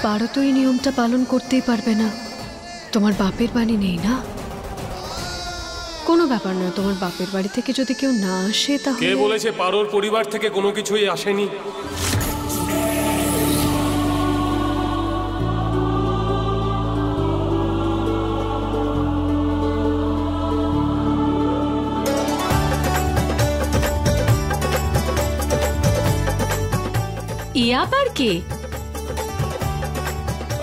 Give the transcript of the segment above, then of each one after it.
পারো তো এই নিয়মটা পালন করতেই পারবে না, তোমার বাপের বাড়ি নেই না। কোনো ব্যাপার না, তোমার বাপের বাড়ি থেকে যদি কেউ না আসে তাহলে। কে বলেছে পারোর পরিবার থেকে কোনো কিছুই আসেনি? আবার কে?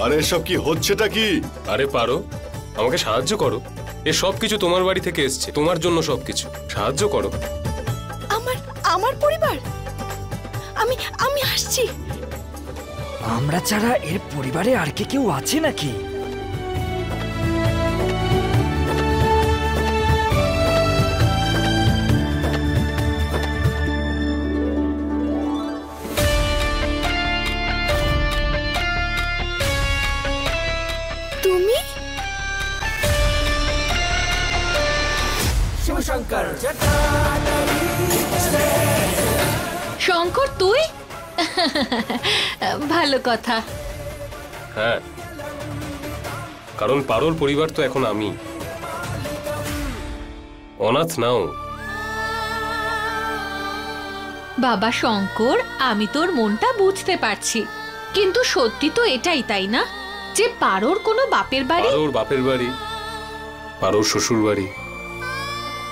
আরে এসব কি হচ্ছেটা কি? আরে পারো, আমাকে সাহায্য করো। এ সব কিছু তোমার বাড়ি থেকে এসছে, তোমার জন্য সবকিছু। সাহায্য করো। আমার পরিবার? আমি আসছি। আমরা ছাড়া এর পরিবারে আর কে কেউ আছে নাকি? তুমি? শঙ্কর, তুই? ভালো কথা। হ্যাঁ, কারণ পারোর পরিবার তো এখন আমি। অনাথ নাও। বাবা শঙ্কর, আমি তোর মনটা বুঝতে পারছি, কিন্তু সত্যি তো এটাই, তাই না, যে পারোর কোনো বাপের বাড়ি? পারোর বাপের বাড়ি, পারোর শ্বশুর বাড়ি,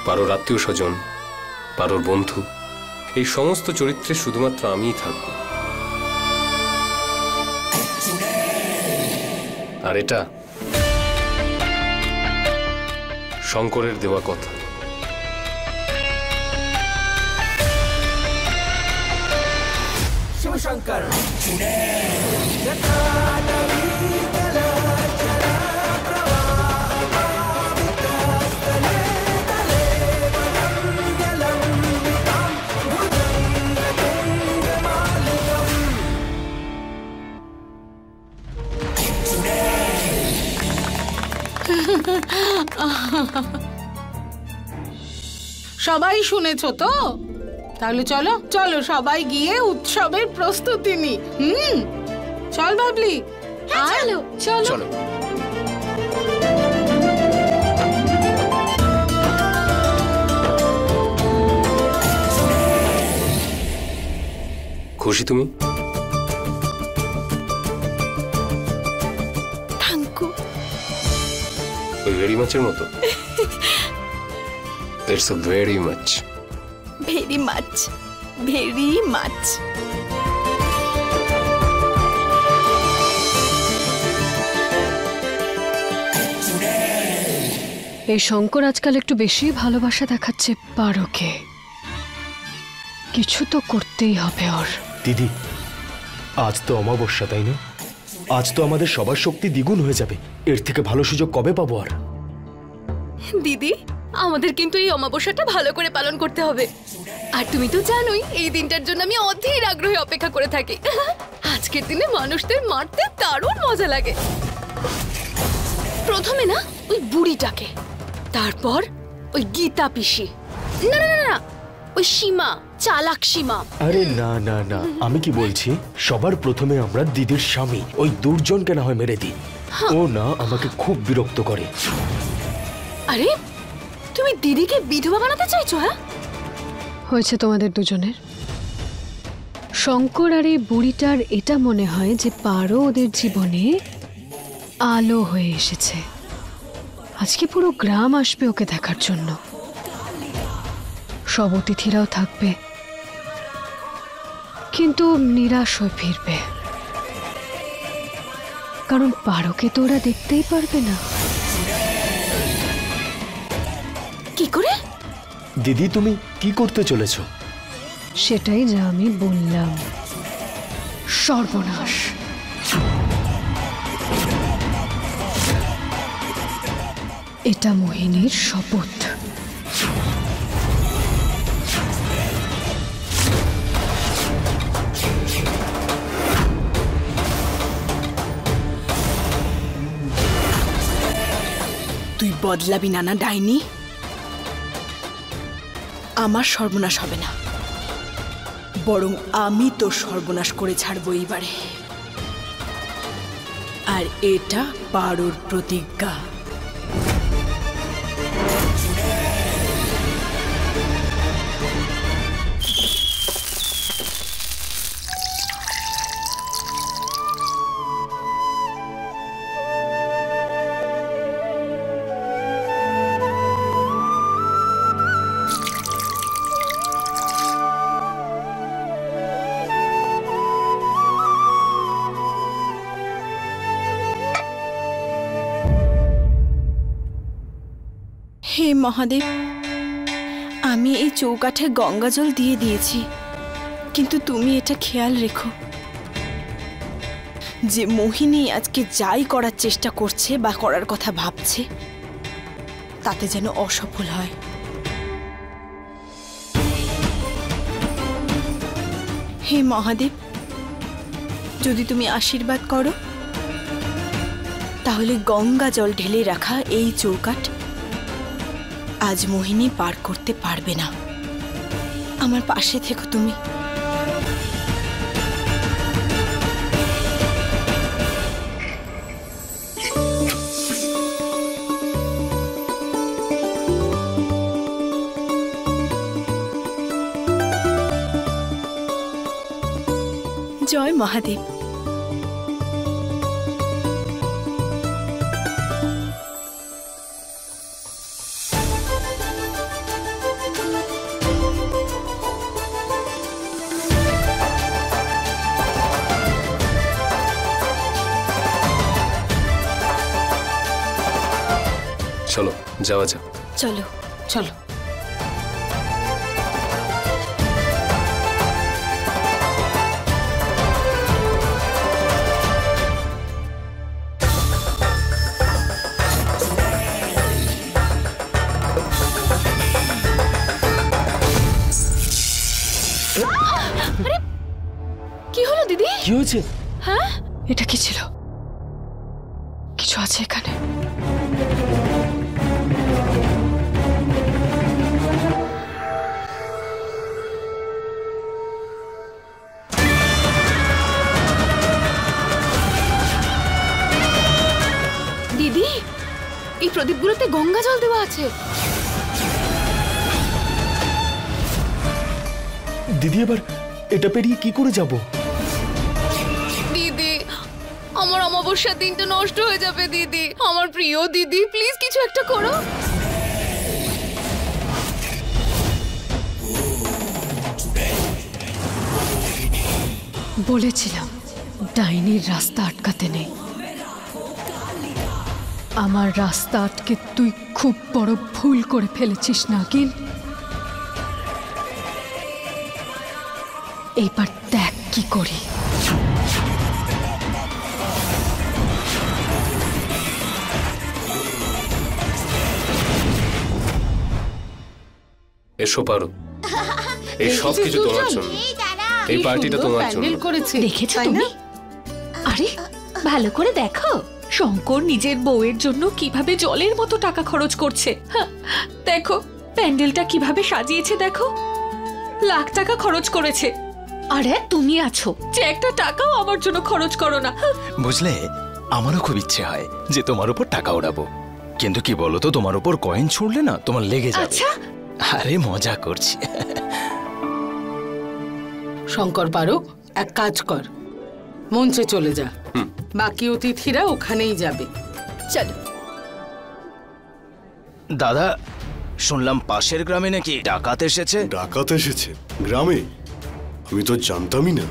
পারোর আত্মীয় স্বজন, পারোর বন্ধু, এই সমস্ত চরিত্রে শুধুমাত্র আমিই থাকব। আর এটা শঙ্করের দেওয়া কথা। শিবশঙ্কর। সবাই শুনেছো তো? তাহলে চলো চলো সবাই গিয়ে উৎসবের প্রস্তুতি নি। চল বাবলি। চলো চলো চলো। খুশি তুমি? থ্যাংকু। ওই ভেরি মাচের মতো। It's a very much. Very much, very much. এই শঙ্কর আজকাল একটু বেশি ভালোবাসা দেখাচ্ছে পারোকে। কিছু তো করতেই হবে ওর। দিদি, আজ তো অমাবস্যা, তাই না? আজ তো আমাদের সবার শক্তি দ্বিগুণ হয়ে যাবে। এর থেকে ভালো সুযোগ কবে পাবো আর? দিদি, আমাদের কিন্তু এই অমাবস্যাটা ভালো করে পালন করতে হবে। আর তুমি তো জানোই এই দিনটার জন্য আমি অধীর আগ্রহে অপেক্ষা করে থাকি। আজকের দিনে মানুষদের মারতে দারুণ মজা লাগে। প্রথমে না ওই বুড়িটাকে, তারপর ওই গীতা পিসি, না না না, ওই সীমা, চালাক সীমা। আরে না না না, আমি কি বলছি, সবার প্রথমে আমরা দিদির স্বামী ওই দুর্জনকে না হয় মেরে দিই। ও না আমাকে খুব বিরক্ত করে। আরে তুমি দিদিকে বিধবা বানাতে চাইছো? হ্যাঁ, হয়েছে তোমাদের দুজনের। শঙ্কর আর এই বুড়িটার এটা মনে হয় যে পারো ওদের জীবনে আলো হয়ে এসেছে। আজকে পুরো গ্রাম আসবে ওকে দেখার জন্য, সব অতিথিরাও থাকবে, কিন্তু নিরাশ হয়ে ফিরবে, কারণ পারোকে তো ওরা দেখতেই পারবে না। কি করে? দিদি, তুমি কি করতে চলেছ? সেটাই যা আমি বললাম, সর্বনাশ। এটা মোহিনীর শপথ। তুই বদলাবি না না ডাইনি, আমার সর্বনাশ হবে না, বরং আমি তোর সর্বনাশ করে ছাড়বো এইবারে। আর এটা পারোর প্রতিজ্ঞা। হে মহাদেব, আমি এই চৌকাঠে গঙ্গা জল দিয়ে দিয়েছি, কিন্তু তুমি এটা খেয়াল রেখো যে মোহিনী আজকে যাই করার চেষ্টা করছে বা করার কথা ভাবছে তাতে যেন অসফল হয়। হে মহাদেব, যদি তুমি আশীর্বাদ করো তাহলে গঙ্গা জল ঢেলে রাখা এই চৌকাঠ আজ মোহিনী পার করতে পারবে না। আমার পাশে থেকো তুমি। জয় মহাদেব। চলো যাওয়া যাক। চলো চলো। কি হলো দিদি? কি হয়েছে? হ্যাঁ, এটা কি ছিল? কিছু আছে এখানে? দিদি এই প্রদীপগুলোতে গঙ্গা জল দেওয়া আছে। দিদি এবার এটা পেরিয়ে কি করে যাব? দিদি আমার অমাবস্যার দিনটা নষ্ট হয়ে যাবে দিদি, আমার প্রিয় দিদি, প্লিজ কিছু একটা করো। বলেছিলাম ডাইনির রাস্তা আটকাতে নেই। আমার রাস্তা আটকে তুই খুব বড় ভুল করে ফেলেছিস নাগিন। এইবার দেখ কি করি। এসো পারো, এই সব কিছু তোমার জন্য, এই পার্টিটা তোমার জন্য। প্যান্ডেল করেছে দেখেছো তাই তুমি? না? আরে ভালো করে দেখো, শঙ্কর নিজের বউয়ের জন্য কিভাবে জলের মতো টাকা খরচ করছে। হ্যাঁ, দেখো প্যান্ডেলটা কিভাবে সাজিয়েছে, দেখো লাখ টাকা খরচ করেছে। আরে তুমি আছো যে একটা টাকাও আমার জন্য খরচ করো না। বুঝলে, আমারও খুব ইচ্ছে হয় যে তোমার উপর টাকা ওড়াবো, কিন্তু কি বলো তো, তোমার উপর কয়েন ছুঁড়লে না তোমার লেগে যাবে। আচ্ছা আরে মজা করছি। শঙ্কর পারো, এক কাজ কর, মঞ্চে চলে যা, বাকি অতিথিরা ওখানেই যাবে। চলো। দাদা, শুনলাম পাশের গ্রামে নাকি ডাকাত এসেছে। ডাকাত এসেছে গ্রামে? আমি তো জানতামই না।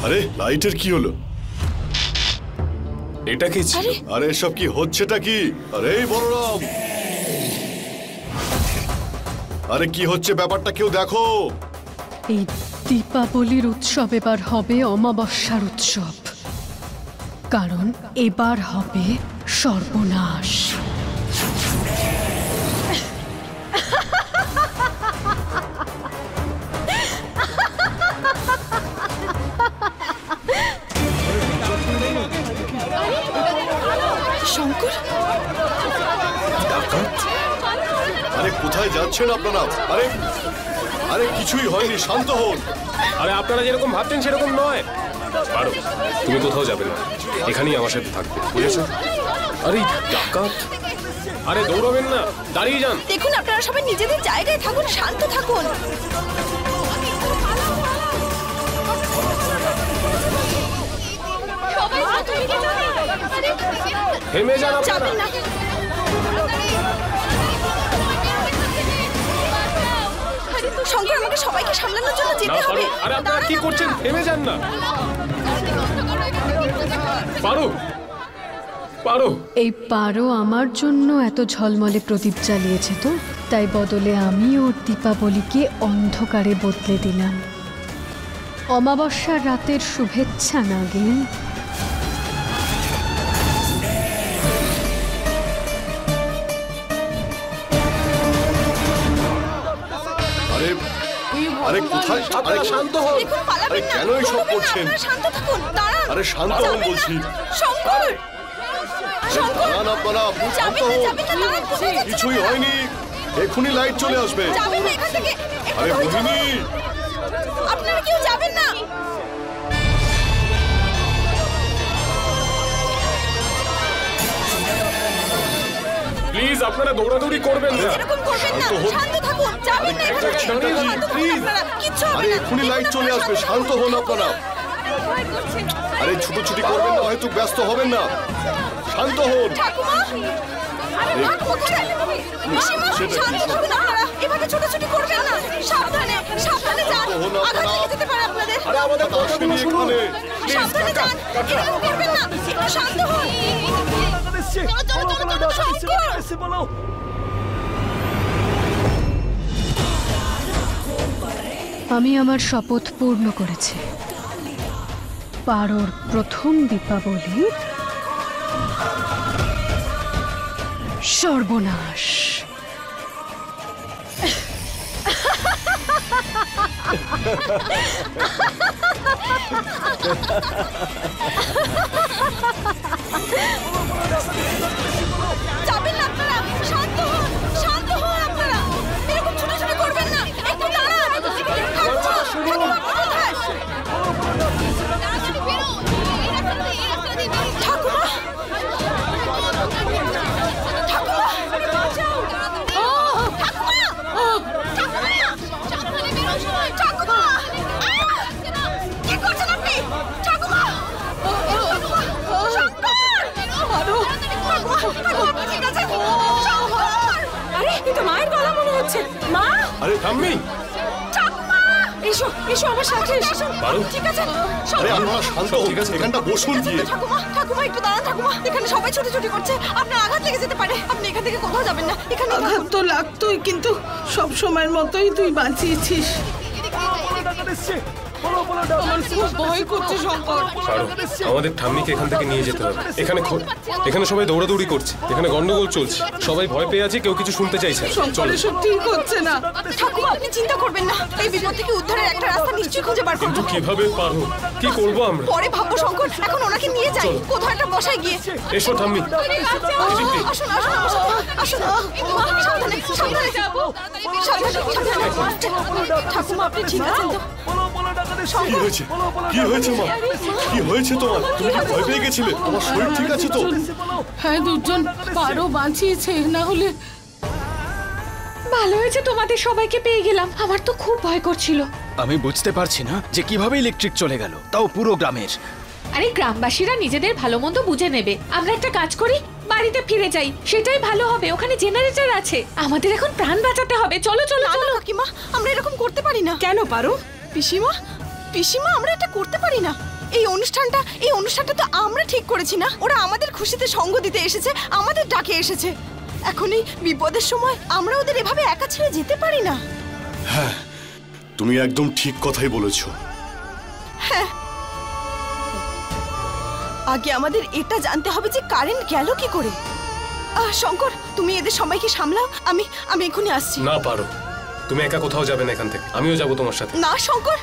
আরে লাইটের কি হলো? এটা কি ছিল? আরে এসব কি হচ্ছেটা কি? আরে এই বলরাম, আরে কি হচ্ছে ব্যাপারটা কেউ দেখো। এই দীপাবলির উৎসব এবার হবে অমাবস্যার উৎসব, কারণ এবার হবে সর্বনাশ। শঙ্কর, আরে কোথায় যাচ্ছেন আপনারা? আরে আরে কিছুই হয়নি, শান্ত হন। আরে আপনারা যেরকম ভাবছেন সেরকম নয়। পারো, তুমি কোথাও যাবে না, এখানেই আমার সাথে থাকবে, বুঝেছো? আরে ডাকাত, আরে দৌড়াবেন না, দাঁড়িয়ে যান। দেখুন আপনারা সবাই নিজেদের জায়গায় থাকুন, শান্ত থাকুন। থেমে যান আপনারা। যাবেন না। শঙ্কর, আমাকে সবাইকে সামলানোর জন্য না যেতে পারো, হবে। আরে আপনারা কি করছেন? থেমে যান না। পারো, পারো। এই পারো আমার জন্য এত ঝলমলে প্রদীপ জ্বালিয়েছে, তো তাই বদলে আমি ওর দীপাবলিকে অন্ধকারে বদলে দিলাম। অমাবস্যার রাতের শুভেচ্ছা নাগিন। আরে আরে কোথায়? আরে শান্ত হন। দেখুন, পালাবেন আরে না, কেন এইসব দৌড়াবেন না, করছেন? আপনারা শান্ত থাকুন, দাঁড়ান। আরে শান্ত হন বলছি। শঙ্কর, শঙ্কর, দাঁড়ান আপনারা, শান্ত যাবেন না, হন। যাবেন না, দাঁড়ান, কোথায় যাচ্ছেন কিছুই আপনারা? হয়নি, এক্ষুনি লাইট চলে আসবে। যাবেন না এখান থেকে, একটু আরে ধৈর্য মোহিনী, ধরুন। আপনারা কেউ যাবেন না। প্লিজ আপনারা দৌড়াদৌড়ি করবেন না। এরকম করবেন না, শান্ত হন। শান্ত থাকুন, যাবেন না এখান থেকে। করছেনটা কি? শান্ত থাকুন প্লিজ। আপনারা, কিচ্ছু হবে আরে না। এক্ষুনি লাইট চলে আসবে, শান্ত হন আপনারা। আরে ছুটোছুটি করবেন না, হয়তো ব্যস্ত হবেন না, শান্ত হন। ঠাকুমা, আরে মা কোথায়? পিসিমা, সেটা কি? শান্ত থাকুন আপনারা, এভাবে ছোটাছুটি করবেন না। সাবধানে, সাবধানে যান, হন আঘাত আপনারা। লেগে যেতে পারে আপনাদের। আরে আমাদের কথা শুনি এখানে। সাবধানে যান, এরকম করবেন না, একটু শান্ত হন। চলো, চলো, চলো, চলো, শঙ্কর। আমি আমার শপথ পূর্ণ করেছি। পারোর প্রথম দীপাবলি সর্বনাশ। যাবেন না আপনারা, শান্ত হন, শান্ত হন আপনারা, এরকম ছোটাছুটি করবেন না, একটু দাঁড়ান। ঠাকুমা, কোথায়? ঠাকুমা, ঠাকুমা, কি করছেন আপনি? ঠাকুমা, ঠিক আছে? আরে এ তো মায়ের গলা মনে হচ্ছে। মা, আরে থাম্মি, ঠাকুমা, এসো, এসো আমার সাথে এসো। পারো। ঠিক আছে? আরে আপনারা শান্ত হন, ঠিক আছে। এখানটা বসুন গিয়ে। ঠাকুমা, ঠাকুমা একটু দাঁড়ান ঠাকুমা, এখানে সবাই ছোটাছুটি করছে, আপনার আঘাত লেগে যেতে পারে, আপনি এখান থেকে কোথাও যাবেন না, এখানে আঘাত তো লাগতোই, কিন্তু সব সময়ের মতোই তুই বাঁচিয়েছিস। আমার খুব ভয় করছে শঙ্কর। পারো, আমাদের ঠাম্মিকে এখান থেকে নিয়ে যেতে হবে। এখানে সবাই দৌড়াদৌড়ি করছে, এখানে গন্ডগোল চলছে, সবাই ভয় পেয়ে আছে, কেউ কিছু শুনতে চাইছে না। শঙ্কর, চলো। এসব ঠিক হচ্ছে না। ঠাকুমা আপনি চিন্তা করবেন না, এই বিপদ থেকে উদ্ধারের একটা রাস্তা নিশ্চয়ই খুঁজে বার কিন্তু করবো। কিভাবে পারো? কি করবো আমরা? পরে ভাববো শঙ্কর, এখন ওনাকে নিয়ে যাই কোথাও একটা বসায় গিয়ে। এসো ঠাম্মি, এদিক দিয়ে। আসুন, আসুন আমার সাথে, আসুন। মা, সাবধানে, সাবধানে যাবো, সাবধানে, সাবধানে। ঠাকুমা আপনি ঠিক আছেন তো? কি হয়েছে? কি হয়েছে মা? কি হয়েছে তোমার? তুমি কি ভয় পেয়ে গেছিলে? তোমার শরীর ঠিক আছে তো? হ্যাঁ, দুজন পারো বাঁচিয়েছে, না হলে ভালো হয়েছে তোমাদের সবাইকে পেয়ে গেলাম, আমার তো খুব ভয় করছিল। আমি বুঝতে পারছি না যে কিভাবে ইলেকট্রিক চলে গেল, তাও পুরো গ্রামের। আরে গ্রামবাসীরা নিজেদের ভালো মন্দ বুঝে নেবে। আমরা একটা কাজ করি, বাড়িতে ফিরে যাই, সেটাই ভালো হবে। ওখানে জেনারেটর আছে, আমাদের এখন প্রাণ বাঁচাতে হবে। চলো চলো না না চলো। কাকিমা, আমরা এরকম করতে পারি না। কেন পারো? পিসিমা, পিসিমা আমরা এটা করতে পারি না। এই অনুষ্ঠানটা তো আমরা ঠিক করেছি না। ওরা আমাদের খুশিতে সঙ্গ দিতে এসেছে, আমাদের ডাকে এসেছে। এখন এই বিপদের সময় আমরা ওদের এভাবে একা ছেড়ে যেতে পারি না। হ্যাঁ, তুমি একদম ঠিক কথাই বলেছো। হ্যাঁ, আগে আমাদের এটা জানতে হবে যে কারেন্ট গেল কি করে। শঙ্কর, তুমি এদের সবাইকে সামলাও, আমি এখনই আসছি। না পারো, তুমি একা কোথাও যাবে না এখান থেকে, আমিও যাবো তোমার সাথে। না শঙ্কর,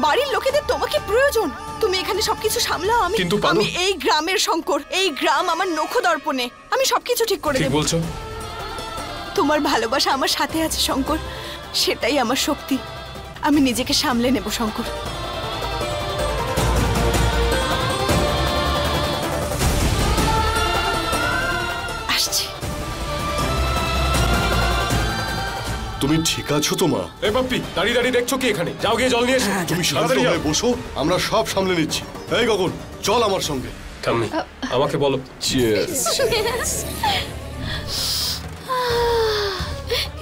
বাড়ির লোকেদের তোমাকে প্রয়োজন, তুমি এখানে সবকিছু সামলাও। আমি এই গ্রামের শঙ্কর, এই গ্রাম আমার নখদর্পণে, আমি সবকিছু ঠিক করে দেব। ঠিক বলছো। তোমার ভালোবাসা আমার সাথে আছে শঙ্কর, সেটাই আমার শক্তি। আমি নিজেকে সামলে নেব শঙ্কর। আসছি। তুমি ঠিক আছো তো মা? এ বাপ্পি, দাঁড়িয়ে দাঁড়িয়ে দেখছো কি এখানে? যাও গিয়ে জল নিয়ে এসো। তুমি শান্ত হয়ে বসো, আমরা সব সামলে নিচ্ছি। এই গগন, চল আমার সঙ্গে। ঠাম্মি, আমাকে বলো।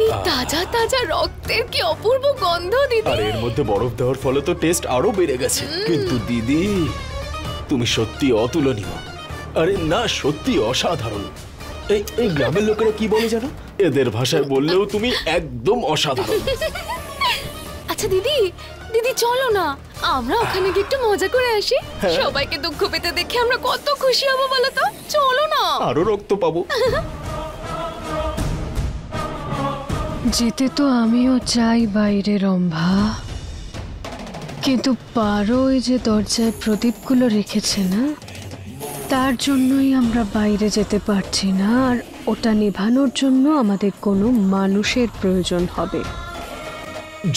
এই তাজা তাজা রক্তের কি অপূর্ব গন্ধ দিদি। আর এর মধ্যে বরফ দেওয়ার ফলে তো টেস্ট আরো বেড়ে গেছে। কিন্তু দিদি, তুমি সত্যি অতুলনীয়। আরে না, সত্যি অসাধারণ। এই গ্রামের লোকেরা কি বলে জানো? এদের ভাষায় বললেও তুমি একদম অসাধারণ। আচ্ছা দিদি, চলো না আমরা ওখানে গিয়ে একটু মজা করে আসি। সবাইকে দুঃখ পেতে দেখে আমরা কত খুশি হব বলো তো। চলো না, আরো রক্ত পাবো। যেতে তো আমিও চাই বাইরে রম্ভা, কিন্তু পারো ওই যে দরজায় প্রদীপগুলো রেখেছে না, তার জন্যই আমরা বাইরে যেতে পারছি না। আর ওটা নিভানোর জন্য আমাদের কোনো মানুষের প্রয়োজন হবে।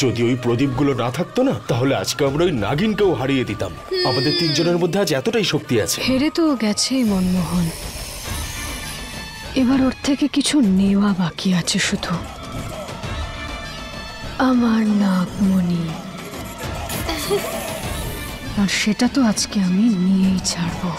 যদি ওই প্রদীপগুলো না থাকতো না, তাহলে আজকে আমরা ওই নাগিনকেও হারিয়ে দিতাম। আমাদের তিনজনের মধ্যে আজ এতটাই শক্তি আছে। হেরে তো গেছেই মনমোহন, এবার ওর থেকে কিছু নেওয়া বাকি আছে শুধু। আমার নাগমণি, আর সেটা তো আজকে আমি নিয়েই ছাড়বো।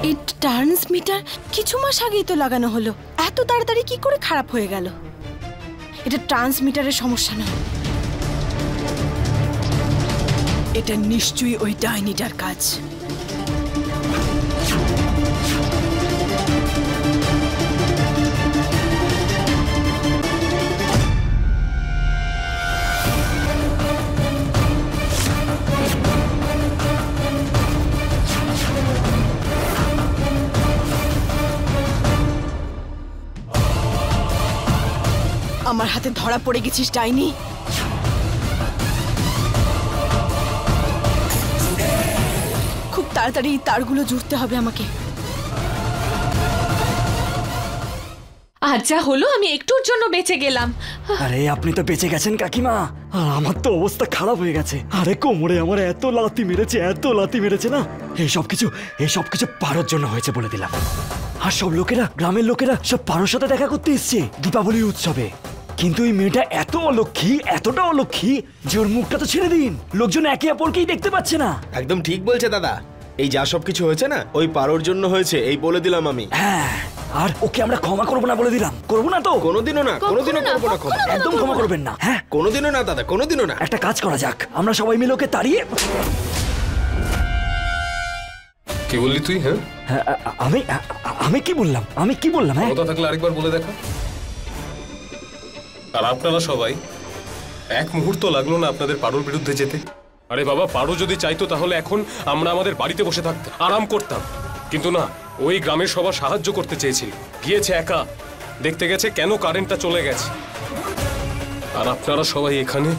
এই ট্রান্সমিটার কিছু মাস আগেই তো লাগানো হলো, এত তাড়াতাড়ি কি করে খারাপ হয়ে গেল? এটা ট্রান্সমিটারের সমস্যা না, এটা নিশ্চয়ই ওই ডাইনিটার কাজ। আমার হাতে ধরা পড়ে গেছিস ডাইনি। খুব তাড়াতাড়ি তারগুলো জুড়তে হবে আমাকে। আর যা হলো, আমি একটুর জন্য বেঁচে গেলাম। আরে আপনি তো বেঁচে গেছেন কাকিমা, আর আমার তো অবস্থা খারাপ হয়ে গেছে। আরে কোমরে আমার এত লাথি মেরেছে না, এইসব কিছু পারোর জন্য হয়েছে বলে দিলাম। আর সব লোকেরা, গ্রামের লোকেরা সব পারোর সাথে দেখা করতে এসছে দীপাবলি উৎসবে। কিন্তু এই মেয়েটা এতটা অলক্ষী যে ওর মুখটা তো ছেড়ে দিন, লোকজন একে অপরকেই দেখতে পাচ্ছে না। একদম ঠিক বলছে দাদা। এই যা সব কিছু হয়েছে না, ওই পারোর জন্য হয়েছে, এই বলে দিলাম আমি। হ্যাঁ, আর ওকে আমরা ক্ষমা করবো না বলে দিলাম। করবো না তো? কোনোদিনও না, কোনোদিনও করবো না ক্ষমা। একদম ক্ষমা করবেন না। হ্যাঁ, কোনোদিনও না দাদা, কোনোদিনও না। একটা কাজ করা যাক, আমরা সবাই মিলে ওকে তাড়িয়ে। কি বললি তুই? হ্যাঁ, আমি কি বললাম? হ্যাঁ, কথা থাকলে আরেকবার বলে দেখা। আর আপনারা সবাই এক মুহূর্ত লাগলো না আপনাদের পারোর বিরুদ্ধে যেতে? আরে বাবা, পারো যদি চাইতো তাহলে এখন আমরা আমাদের বাড়িতে বসে থাকতাম, আরাম করতাম। কিন্তু না, ওই গ্রামের সবার সাহায্য করতে চেয়েছিল, গিয়েছে একা, দেখতে গেছে কেন কারেন্টটা চলে গেছে। আর আপনারা সবাই এখানে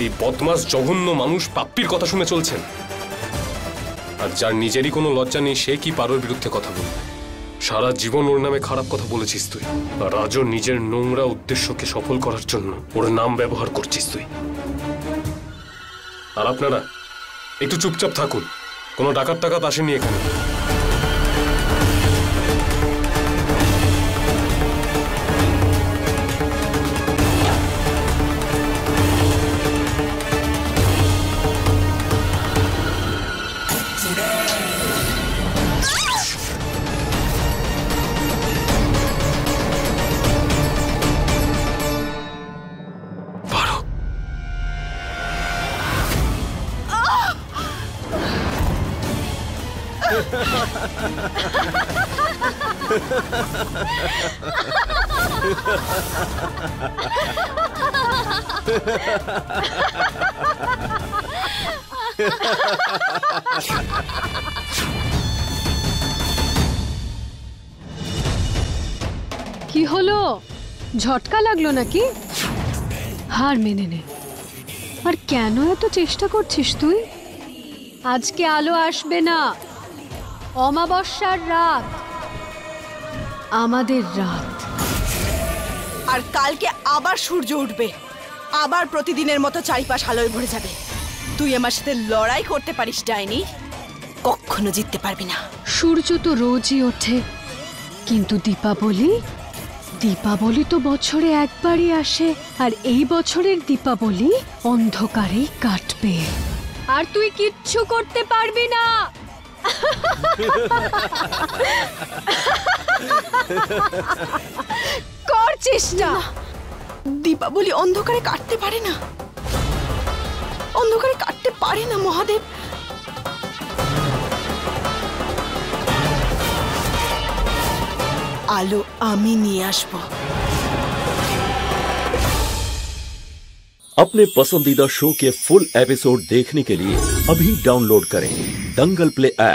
এই বদমাস জঘন্য মানুষ পাপ্পির কথা শুনে চলছেন। আর যার নিজেরই কোনো লজ্জা নেই, সে কি পারোর বিরুদ্ধে কথা বলবে? সারা জীবন ওর নামে খারাপ কথা বলেছিস তুই, আর আজও নিজের নোংরা উদ্দেশ্যকে সফল করার জন্য ওর নাম ব্যবহার করছিস তুই। আর আপনারা একটু চুপচাপ থাকুন, কোনো ডাকাত আসেনি এখানে। কি হলো, ঝটকা লাগলো নাকি? হার মেনে নে। আর কেন এত চেষ্টা করছিস তুই? আজকে আলো আসবে না, অমাবস্যার রাত, আমাদের রাত। আর কালকে আবার সূর্য উঠবে, আবার প্রতিদিনের মতো চারিপাশ আলোয় ভরে যাবে। তুই আমার সাথে লড়াই করতে পারিস ডাইনি, কখনো জিততে পারবি না। সূর্য তো রোজই ওঠে, কিন্তু দীপাবলি দীপাবলি তো বছরে একবারই আসে। আর এই বছরের দীপাবলি অন্ধকারেই কাটবে, আর তুই কিচ্ছু করতে পারবি না। কর চেষ্টা। দীপাবলি অন্ধকারে কাটতে পারে না, অন্ধকারে কাটতে পারে না মহাদেব। আলো আমি নিয়ে আসবো। अपने पसंदीदा शो के फुल एपिसोड देखने के लिए अभी डाउनलोड करें दंगल प्ले ऐप।